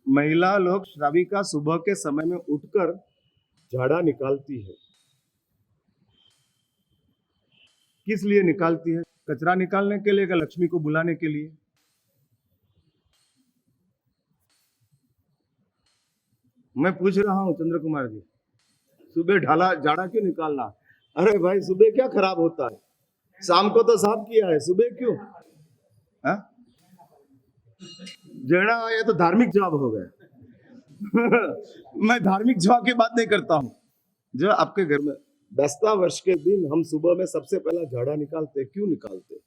महिला लोग श्राविका सुबह के समय में उठकर झाड़ा निकालती है। किस लिए निकालती है? कचरा निकालने के लिए या लक्ष्मी को बुलाने के लिए? मैं पूछ रहा हूं चंद्र कुमार जी, सुबह ढाला झाड़ा क्यों निकालना? अरे भाई, सुबह क्या खराब होता है? शाम को तो साफ किया है, सुबह क्यों? जेड़ा ये तो धार्मिक जवाब हो गया। मैं धार्मिक जवाब की बात नहीं करता हूं। जो आपके घर में दस्ता वर्ष के दिन हम सुबह में सबसे पहला झाड़ा निकालते, क्यों निकालते हैं?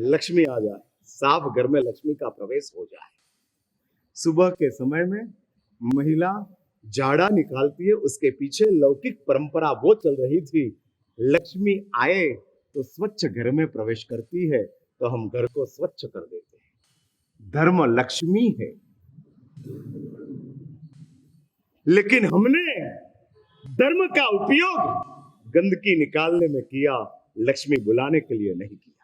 लक्ष्मी आ जाए, साफ घर में लक्ष्मी का प्रवेश हो जाए। सुबह के समय में महिला झाड़ा निकालती है, उसके पीछे लौकिक परंपरा वो चल रही थी, लक्ष्मी आए तो स्वच्छ घर में प्रवेश करती है, तो हम घर को स्वच्छ कर देते हैं। धर्म लक्ष्मी है, लेकिन हमने धर्म का उपयोग गंदगी निकालने में किया, लक्ष्मी बुलाने के लिए नहीं किया।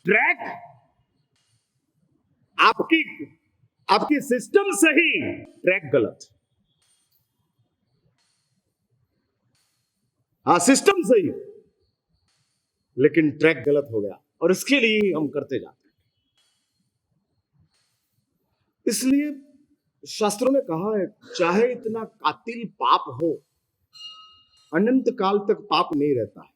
ट्रैक आपकी सिस्टम सही, ट्रैक गलत। हाँ, सिस्टम सही लेकिन ट्रैक गलत हो गया, और इसके लिए हम करते जाते हैं। इसलिए शास्त्रों में कहा है, चाहे इतना कातिल पाप हो, अनंत काल तक पाप नहीं रहता है।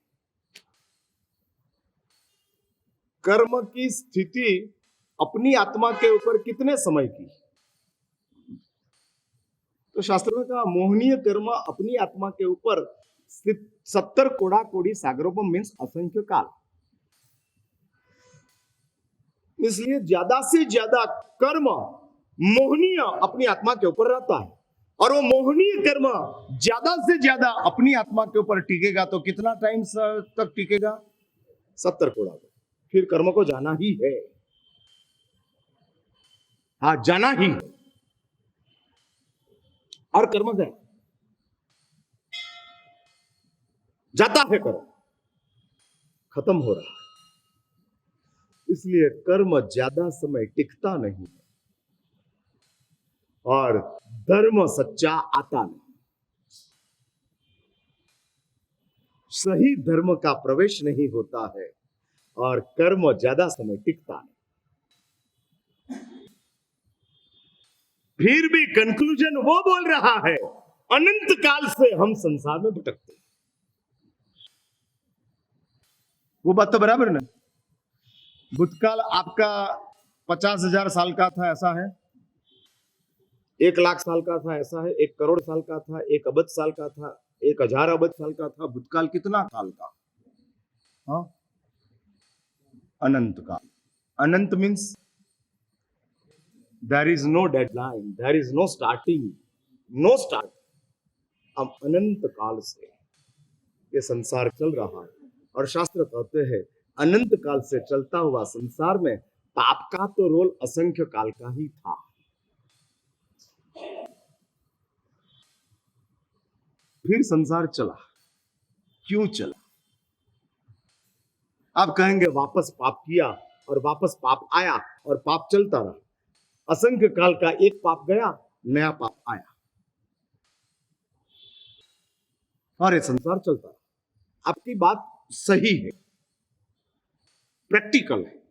कर्म की स्थिति अपनी आत्मा के ऊपर कितने समय की? तो शास्त्र में कहा, मोहनीय कर्म अपनी आत्मा के ऊपर 70 कोड़ा कोड़ी सागरोपम मीन्स असंख्य काल। इसलिए ज्यादा से ज्यादा कर्म मोहनीय अपनी आत्मा के ऊपर रहता है, और वो मोहनीय कर्म ज्यादा से ज्यादा अपनी आत्मा के ऊपर टिकेगा तो कितना टाइम तक टिकेगा? 70 कोड़ा। फिर कर्म को जाना ही है। हाँ, जाना ही है। और कर्म गया, जाता है कर्म, खत्म हो रहा है। इसलिए कर्म ज्यादा समय टिकता नहीं है, और धर्म सच्चा आता नहीं। सही धर्म का प्रवेश नहीं होता है, और कर्म ज्यादा समय टिकता नहीं। फिर भी कंक्लूजन वो बोल रहा है, अनंत काल से हम संसार में भटकते हैं। वो बात तो बराबर ना? भूतकाल आपका 50,000 साल का था, ऐसा है? 1,00,000 साल का था, ऐसा है? 1 करोड़ साल का था, 1 अबज साल का था, 1,000 अबज साल का था। भूतकाल कितना काल का? हाँ, अनंत काल। अनंत means there is no deadline, there is no starting, no start. अब अनंत काल से ये संसार चल रहा है, और शास्त्र कहते हैं अनंत काल से चलता हुआ संसार में पाप का तो रोल असंख्य काल का ही था। फिर संसार चला, क्यों चला? आप कहेंगे वापस पाप किया और वापस पाप आया और पाप चलता रहा। असंख्य काल का एक पाप गया, नया पाप आया, और ये संसार चलता रहा। आपकी बात सही है, प्रैक्टिकल है।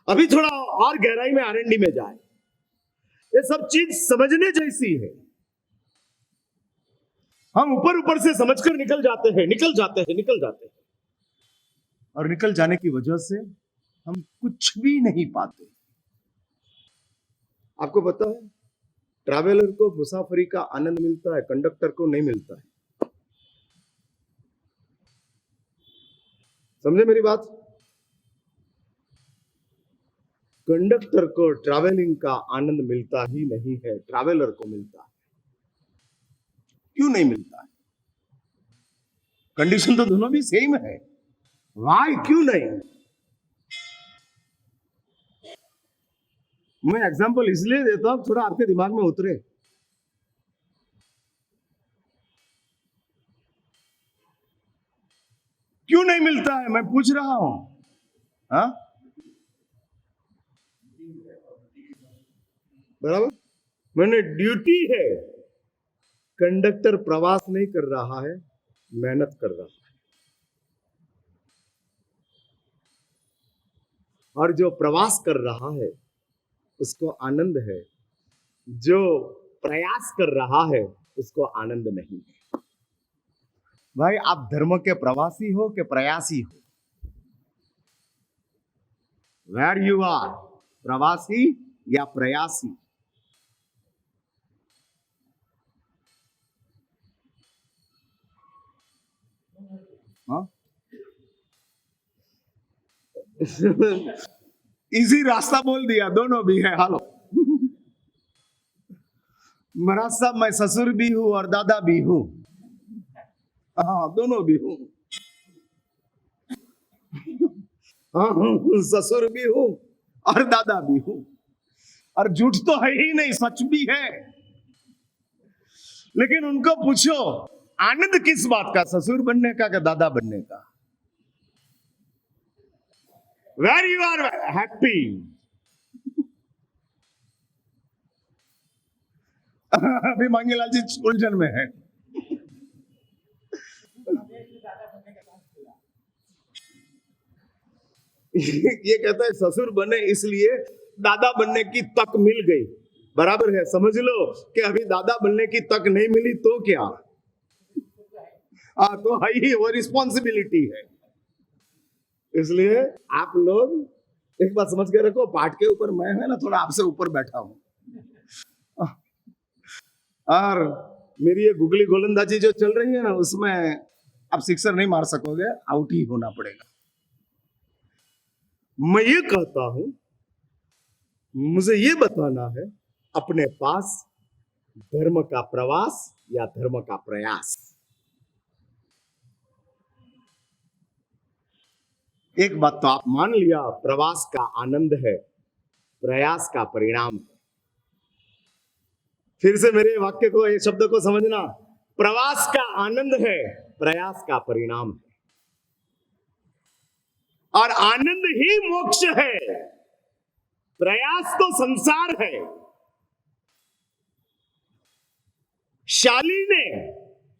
अभी थोड़ा और गहराई में आरएनडी में जाए, ये सब चीज समझने जैसी है। हम ऊपर ऊपर से समझकर निकल जाते हैं, और निकल जाने की वजह से हम कुछ भी नहीं पाते। आपको पता है, ट्रैवलर को मुसाफरी का आनंद मिलता है, कंडक्टर को नहीं मिलता है। समझे मेरी बात? कंडक्टर को ट्रैवलिंग का आनंद मिलता ही नहीं है, ट्रैवलर को मिलता है। क्यों नहीं मिलता है? कंडीशन तो दोनों भी सेम है। वाई? क्यों नहीं? मैं एग्जांपल इसलिए देता हूं थोड़ा आपके दिमाग में उतरे। क्यों नहीं मिलता है मैं पूछ रहा हूं। हाँ बराबर, मैंने ड्यूटी है। कंडक्टर प्रवास नहीं कर रहा है, मेहनत कर रहा है। और जो प्रवास कर रहा है उसको आनंद है, जो प्रयास कर रहा है उसको आनंद नहीं है। भाई आप धर्म के प्रवासी हो कि प्रयासी हो? वेयर यू आर, प्रवासी या प्रयासी? हाँ इजी रास्ता बोल दिया, दोनों भी है। हालो महाराज साहब मैं ससुर भी हूं और दादा भी हूं। हाँ दोनों भी हूं। हाँ ससुर भी हूं और दादा भी हूं। और झूठ तो है ही नहीं, सच भी है। लेकिन उनको पूछो आनंद किस बात का, ससुर बनने का कि दादा बनने का? Where you are happy. अभी मांगेलाल जी उलझन में है। ये कहता है ससुर बने इसलिए दादा बनने की तक मिल गई। बराबर है, समझ लो कि अभी दादा बनने की तक नहीं मिली तो क्या? तो है ही, वो रिस्पॉन्सिबिलिटी है। इसलिए आप लोग एक बात समझ के रखो, पाठ के ऊपर मैं है ना थोड़ा आपसे ऊपर बैठा हूं। और मेरी ये गुगली गोलंदाजी जो चल रही है ना, उसमें आप सिक्सर नहीं मार सकोगे, आउट ही होना पड़ेगा। मैं ये कहता हूं, मुझे ये बताना है अपने पास धर्म का प्रवास या धर्म का प्रयास। एक बात तो आप मान लिया, प्रवास का आनंद है, प्रयास का परिणाम है। फिर से मेरे वाक्य को, ये शब्द को समझना, प्रवास का आनंद है, प्रयास का परिणाम है। और आनंद ही मोक्ष है, प्रयास तो संसार है। शाली ने,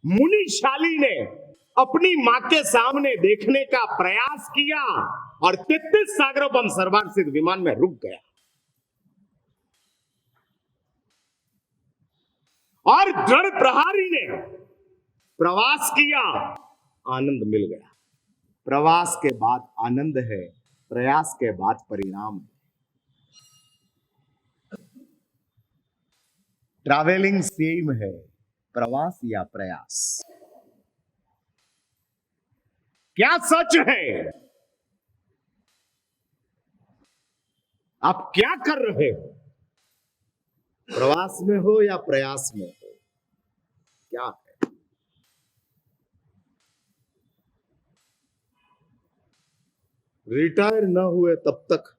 मुनि शाली ने अपनी मां के सामने देखने का प्रयास किया और 33 सागरोपम सर्वार्थिक विमान में रुक गया। और दृढ़ प्रहारी ने प्रवास किया, आनंद मिल गया। प्रवास के बाद आनंद है, प्रयास के बाद परिणाम है। ट्रैवलिंग सेम है, प्रवास या प्रयास। क्या सच है? आप क्या कर रहे हो? प्रवास में हो या प्रयास में हो? क्या है? रिटायर न हुए तब तक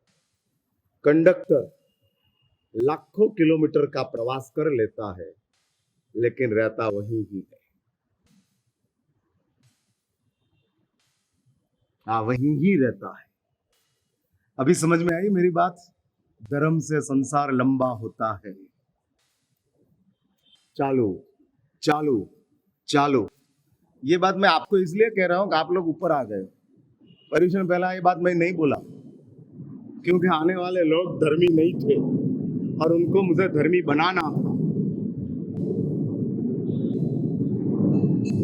कंडक्टर लाखों किलोमीटर का प्रवास कर लेता है, लेकिन रहता वहीं ही है। वहीं ही रहता है। अभी समझ में आई मेरी बात? धर्म से संसार लंबा होता है। चालू चालू चालू। ये बात मैं आपको इसलिए कह रहा हूं कि आप लोग ऊपर आ गए। परिश्रम पहला ये बात मैं नहीं बोला, क्योंकि आने वाले लोग धर्मी नहीं थे और उनको मुझे धर्मी बनाना था।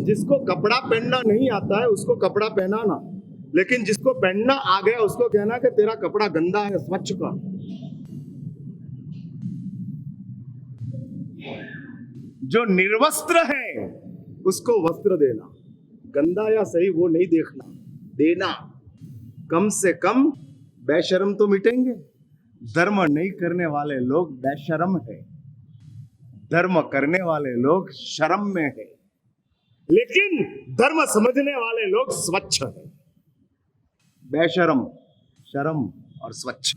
जिसको कपड़ा पहनना नहीं आता है उसको कपड़ा पहनाना, लेकिन जिसको पहनना आ गया उसको कहना कि तेरा कपड़ा गंदा है, स्वच्छ कर। जो निर्वस्त्र है उसको वस्त्र देना, गंदा या सही वो नहीं देखना, देना। कम से कम बेशर्म तो मिटेंगे। धर्म नहीं करने वाले लोग बेशर्म है, धर्म करने वाले लोग शर्म में है, लेकिन धर्म समझने वाले लोग स्वच्छ है। बेशर्म, शर्म और स्वच्छ।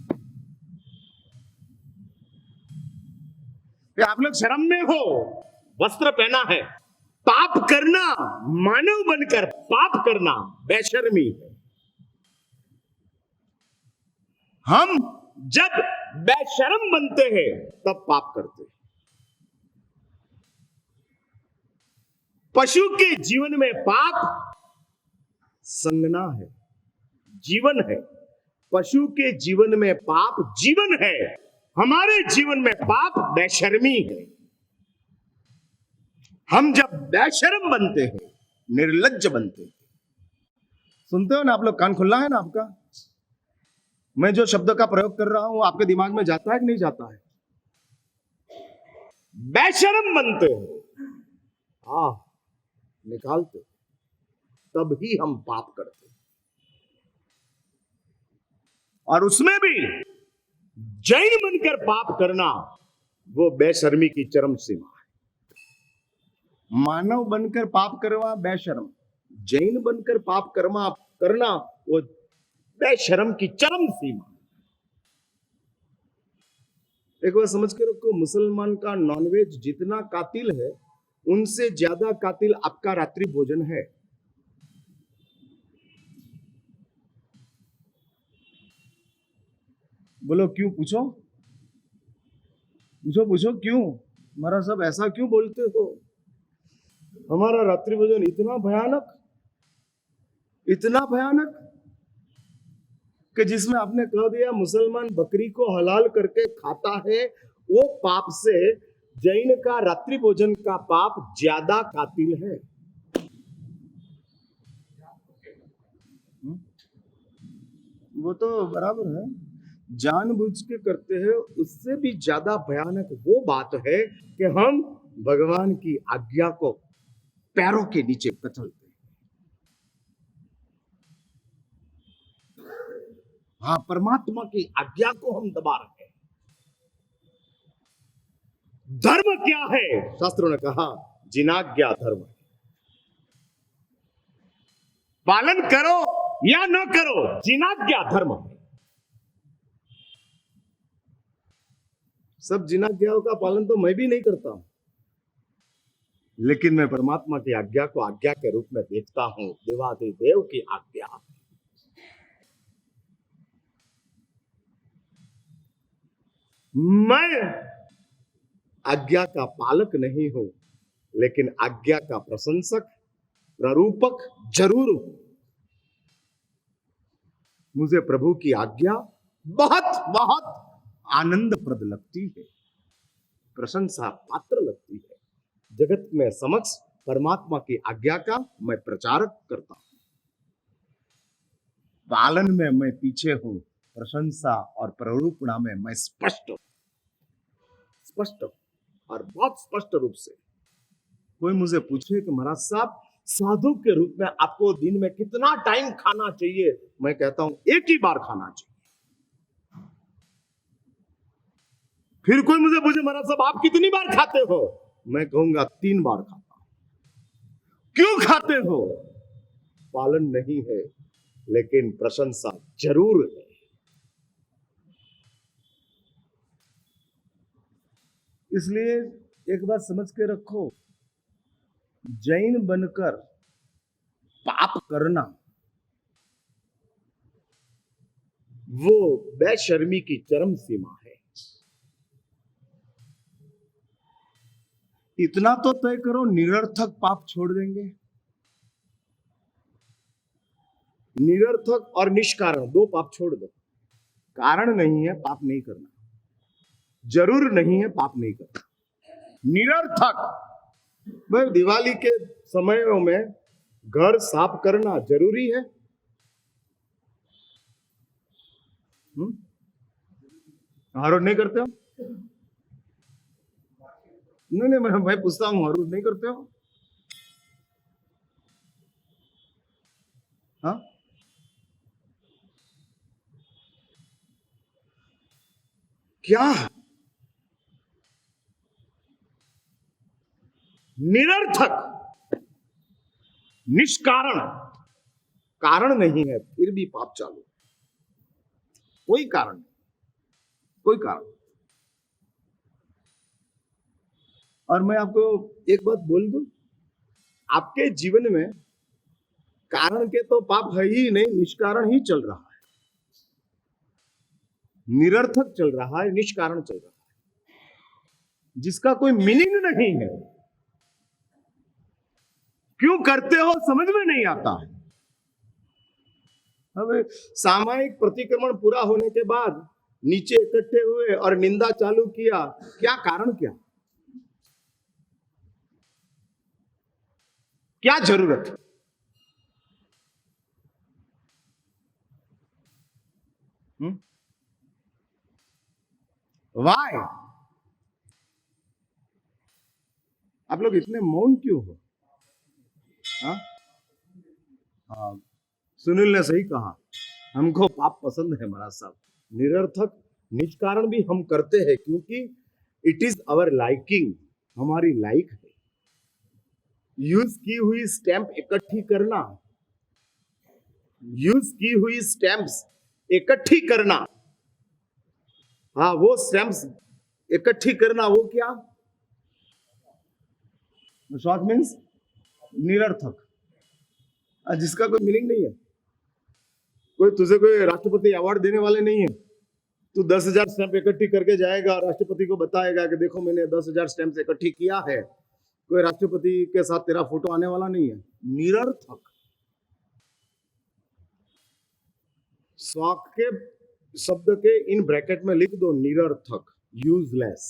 कि आप लोग शर्म में हो, वस्त्र पहना है, पाप करना, मानव बनकर पाप करना बेशर्मी है। हम जब बेशर्म बनते हैं तब पाप करते हैं। पशु के जीवन में पाप संगना है, जीवन है। पशु के जीवन में पाप जीवन है, हमारे जीवन में पाप बेशर्मी है। हम जब बेशर्म बनते हैं, निर्लज्ज बनते हैं। सुनते हो ना आप लोग, कान खुला है ना आपका? मैं जो शब्द का प्रयोग कर रहा हूं आपके दिमाग में जाता है कि नहीं जाता है? बेशर्म बनते हो, निकालते, तब ही हम पाप करते। और उसमें भी जैन बनकर पाप करना, वो बेशर्मी की चरम सीमा है। मानव बनकर पाप करना बेशर्म, जैन बनकर पाप करना वो बेशर्म की चरम सीमा। एक बार समझ के रखो, मुसलमान का नॉनवेज जितना कातिल है, उनसे ज्यादा कातिल आपका रात्रि भोजन है। बोलो क्यों? पूछो पूछो पूछो, क्यों? हमारा सब ऐसा क्यों बोलते हो? हमारा रात्रि भोजन इतना भयानक, इतना भयानक कि जिसमें आपने कह दिया मुसलमान बकरी को हलाल करके खाता है, वो पाप से जैन का रात्रि भोजन का पाप ज्यादा कातिल है। वो तो बराबर है, जानबूझ के करते हैं। उससे भी ज्यादा भयानक वो बात है कि हम भगवान की आज्ञा को पैरों के नीचे कचलते हैं। हाँ, परमात्मा की आज्ञा को हम दबा रहे हैं। धर्म क्या है? शास्त्रों ने कहा जिनाज्ञा धर्म है। पालन करो या न करो, जिनाज्ञा धर्म है। सब जिनाज्ञाओं का पालन तो मैं भी नहीं करता हूं, लेकिन मैं परमात्मा की आज्ञा को आज्ञा के रूप में देखता हूं। देवाधिदेव की आज्ञा, मैं आज्ञा का पालक नहीं हूं, लेकिन आज्ञा का प्रशंसक, प्ररूपक जरूर हूं। मुझे प्रभु की आज्ञा बहुत बहुत आनंदप्रद लगती है, प्रशंसा पात्र लगती है। जगत में समक्ष परमात्मा की आज्ञा का मैं प्रचारक करता हूं। पालन में मैं पीछे हूं, प्रशंसा और प्ररूपणा में मैं स्पष्ट और बहुत स्पष्ट रूप से। कोई मुझे पूछे कि महाराज साहब, साधु के रूप में आपको दिन में कितना टाइम खाना चाहिए? मैं कहता हूं एक ही बार खाना चाहिए। फिर कोई मुझे पूछे महाराज साहब आप कितनी बार खाते हो? मैं कहूंगा 3 बार खाता हूं। क्यों खाते हो? पालन नहीं है, लेकिन प्रशंसा जरूर है। इसलिए एक बात समझ के रखो, जैन बनकर पाप करना वो बेशर्मी की चरम सीमा है। इतना तो तय करो, निरर्थक पाप छोड़ देंगे। निरर्थक और निष्कारण 2 पाप छोड़ दो। कारण नहीं है पाप नहीं करना, जरूर नहीं है पाप नहीं करना। निरर्थक, भाई दिवाली के समयों में घर साफ करना जरूरी है? हर रोज नहीं करते हो? नहीं, मैं भाई पूछता हूं, हर रोज नहीं करते हो? हाँ, क्या निरर्थक, निष्कारण, कारण नहीं है फिर भी पाप चालू, कोई कारण नहीं, कोई कारण। और मैं आपको एक बात बोल दूं, आपके जीवन में कारण के तो पाप है ही नहीं, निष्कारण ही चल रहा है, निरर्थक चल रहा है, निष्कारण चल रहा है, जिसका कोई मीनिंग नहीं है। क्यों करते हो समझ में नहीं आता है। अब सामयिक प्रतिक्रमण पूरा होने के बाद नीचे इकट्ठे हुए और निंदा चालू किया, क्या कारण, क्या जरूरत है? वाई? आप लोग इतने मौन क्यों हो? हाँ, हाँ, सुनील ने सही कहा, हमको पाप पसंद है महाराज साहब। निरर्थक निष्कारण भी हम करते हैं क्योंकि इट इज अवर लाइकिंग, हमारी लाइक है। यूज की हुई स्टैंप इकट्ठी करना, यूज की हुई स्टैंप्स इकट्ठी करना, हाँ वो स्टैंप्स इकट्ठी करना, वो क्या? शॉर्ट मीन्स निरर्थक, जिसका कोई मीनिंग नहीं है। कोई तुझे कोई राष्ट्रपति अवार्ड देने वाले नहीं है। तू 10,000 स्टैंप इकट्ठी करके जाएगा, राष्ट्रपति को बताएगा कि देखो मैंने 10,000 स्टैंप इकट्ठी किया है। कोई राष्ट्रपति के साथ तेरा फोटो आने वाला नहीं है। निरर्थक। शौक के शब्द के इन ब्रैकेट में लिख दो निरर्थक, यूजलेस,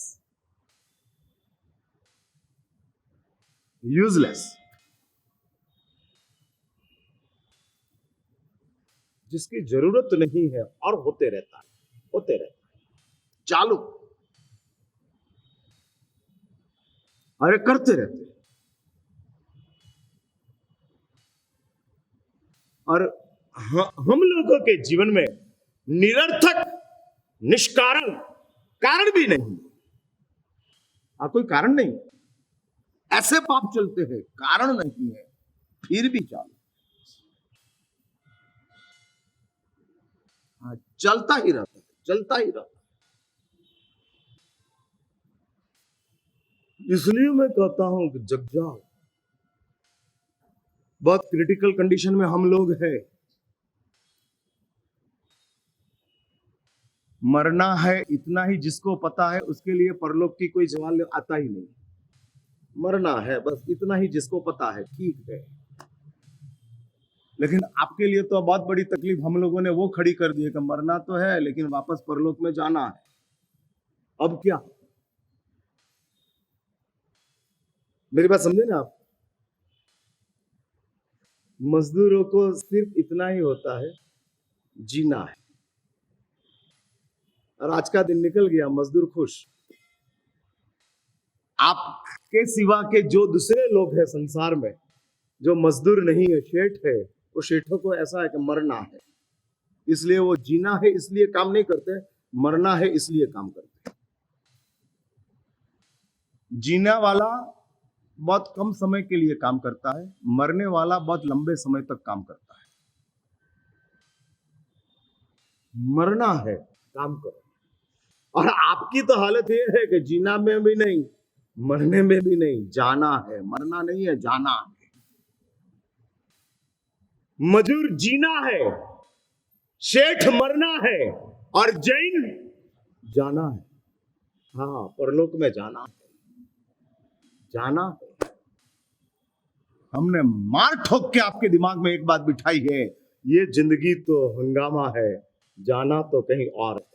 यूजलेस, जिसकी जरूरत नहीं है और होते रहता है, होते रहता है, चालू, अरे करते रहते हैं। और हम लोगों के जीवन में निरर्थक निष्कारण कारण भी नहीं, कोई कारण नहीं, ऐसे पाप चलते हैं, कारण नहीं है, फिर भी चालू, चलता ही रहता है, चलता ही रहता है। इसलिए मैं कहता हूं कि जग जाओ। बहुत क्रिटिकल कंडीशन में हम लोग हैं। मरना है इतना ही जिसको पता है, उसके लिए परलोक की कोई सवाल आता ही नहीं। मरना है बस इतना ही जिसको पता है, ठीक है। लेकिन आपके लिए तो बहुत बड़ी तकलीफ हम लोगों ने वो खड़ी कर दी है कि मरना तो है लेकिन वापस परलोक में जाना है। अब क्या? मेरी बात समझे ना आप? मजदूरों को सिर्फ इतना ही होता है, जीना है। और आज का दिन निकल गया, मजदूर खुश। आपके सिवा के जो दूसरे लोग हैं संसार में, जो मजदूर नहीं है, शेठ है, वो शेठों को ऐसा है कि मरना है, इसलिए वो जीना है इसलिए काम नहीं करते, मरना है इसलिए काम करते। जीना वाला बहुत कम समय के लिए काम करता है, मरने वाला बहुत लंबे समय तक काम करता है। मरना है, काम करो। और आपकी तो हालत ये है कि जीना में भी नहीं, मरने में भी नहीं, जाना है। मरना नहीं है, जाना है। मजूर जीना है, शेठ मरना है, और जैन जाना है। हाँ, परलोक में जाना है, जाना है। हमने मार ठोक के आपके दिमाग में एक बात बिठाई है, ये जिंदगी तो हंगामा है, जाना तो कहीं और है।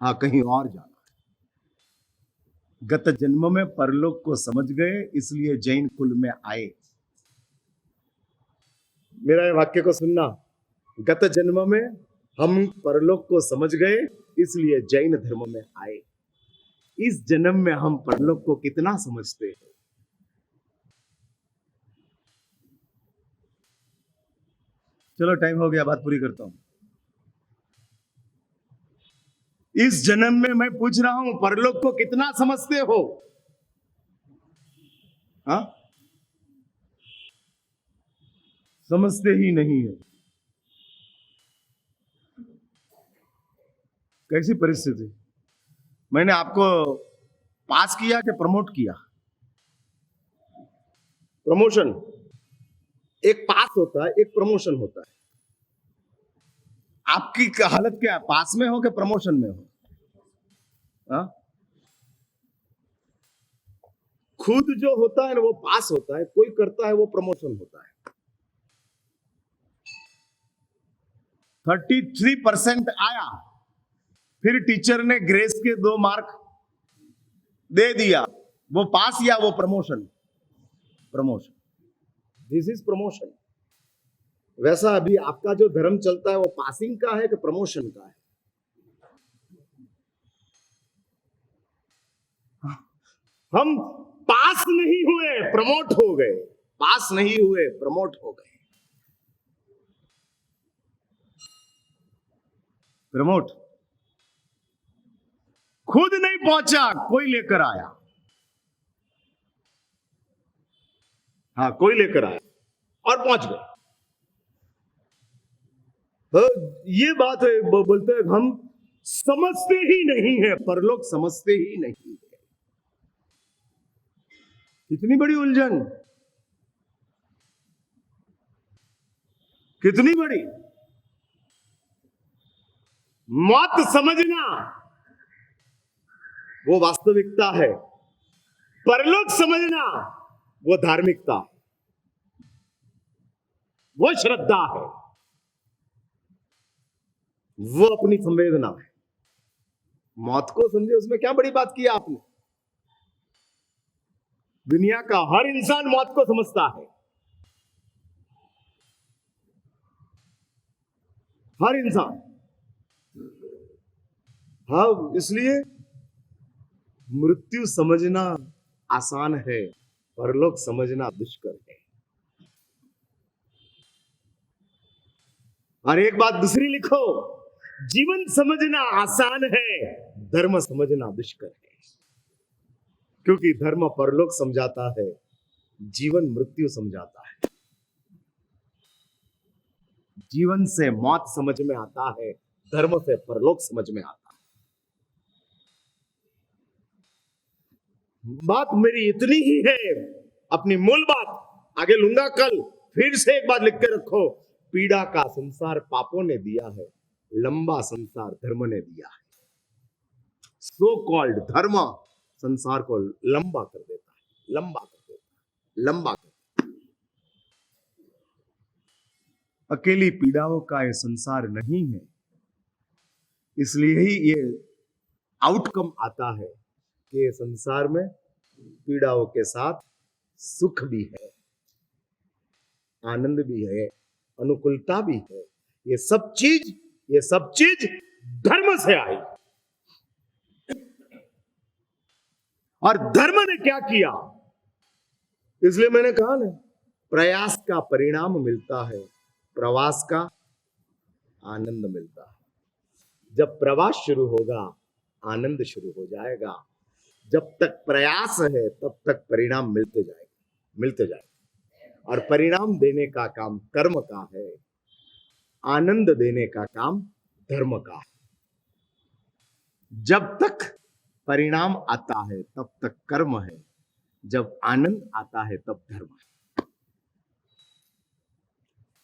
हाँ, कहीं और जाना है। गत जन्म में परलोक को समझ गए इसलिए जैन कुल में आए। मेरा ये वाक्य को सुनना, गत जन्म में हम परलोक को समझ गए इसलिए जैन धर्म में आए। इस जन्म में हम परलोक को कितना समझते हैं? चलो टाइम हो गया, बात पूरी करता हूं। इस जन्म में मैं पूछ रहा हूं, परलोक को कितना समझते हो? हाँ, समझते ही नहीं है। कैसी परिस्थिति? मैंने आपको पास किया कि प्रमोट किया? प्रमोशन। एक पास होता है, एक प्रमोशन होता है। आपकी हालत क्या है, पास में हो कि प्रमोशन में हो? हा? खुद जो होता है ना वो पास होता है, कोई करता है वो प्रमोशन होता है। 33% आया, फिर टीचर ने ग्रेस के 2 मार्क दे दिया, वो पास या वो promotion? Promotion. This is promotion. वैसा अभी आपका जो धर्म चलता है वो पासिंग का है कि प्रमोशन का है? हम पास नहीं हुए, प्रमोट हो गए। पास नहीं हुए, प्रमोट हो गए। प्रमोट। खुद नहीं पहुंचा, कोई लेकर आया। हाँ, कोई लेकर आया और पहुंच गए। ये बात है, बोलते हैं हम समझते ही नहीं है, परलोक समझते ही नहीं है। कितनी बड़ी उलझन, कितनी बड़ी। मौत समझना वो वास्तविकता है, परलोक समझना वो धार्मिकता है, वो श्रद्धा है, वो अपनी संवेदना है। मौत को समझे, उसमें क्या बड़ी बात की आपने? दुनिया का हर इंसान मौत को समझता है, हर इंसान। हाँ, इसलिए मृत्यु समझना आसान है, परलोक समझना दुष्कर है। और एक बात दूसरी लिखो, जीवन समझना आसान है, धर्म समझना दुष्कर है। क्योंकि धर्म परलोक समझाता है, जीवन मृत्यु समझाता है। जीवन से मौत समझ में आता है, धर्म से परलोक समझ में आता है। बात मेरी इतनी ही है, अपनी मूल बात आगे लूंगा कल। फिर से एक बात लिख के रखो, पीड़ा का संसार पापों ने दिया है, लंबा संसार धर्म ने दिया है। सो कॉल्ड धर्म संसार को लंबा कर देता है, लंबा कर देता है, लंबा कर देता है। अकेली पीड़ाओं का ये संसार नहीं है, इसलिए ही ये आउटकम आता है कि संसार में पीड़ाओं के साथ सुख भी है, आनंद भी है, अनुकूलता भी है। ये सब चीज धर्म से आई। और धर्म ने क्या किया? इसलिए मैंने कहा ना, प्रयास का परिणाम मिलता है, प्रवास का आनंद मिलता है। जब प्रवास शुरू होगा, आनंद शुरू हो जाएगा। जब तक प्रयास है तब तक परिणाम मिलते जाएगा। और परिणाम देने का काम कर्म का है, आनंद देने का काम धर्म का है। जब तक परिणाम आता है तब तक कर्म है, जब आनंद आता है तब धर्म है।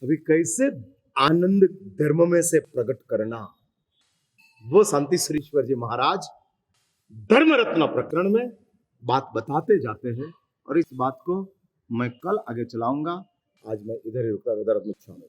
अभी कैसे आनंद धर्म में से प्रकट करना, वो शांति श्रीश्वर जी महाराज धर्म रत्न प्रकरण में बात बताते जाते हैं। और इस बात को मैं कल आगे चलाऊंगा। आज मैं इधर ही रुका, उधर अपनी इच्छा में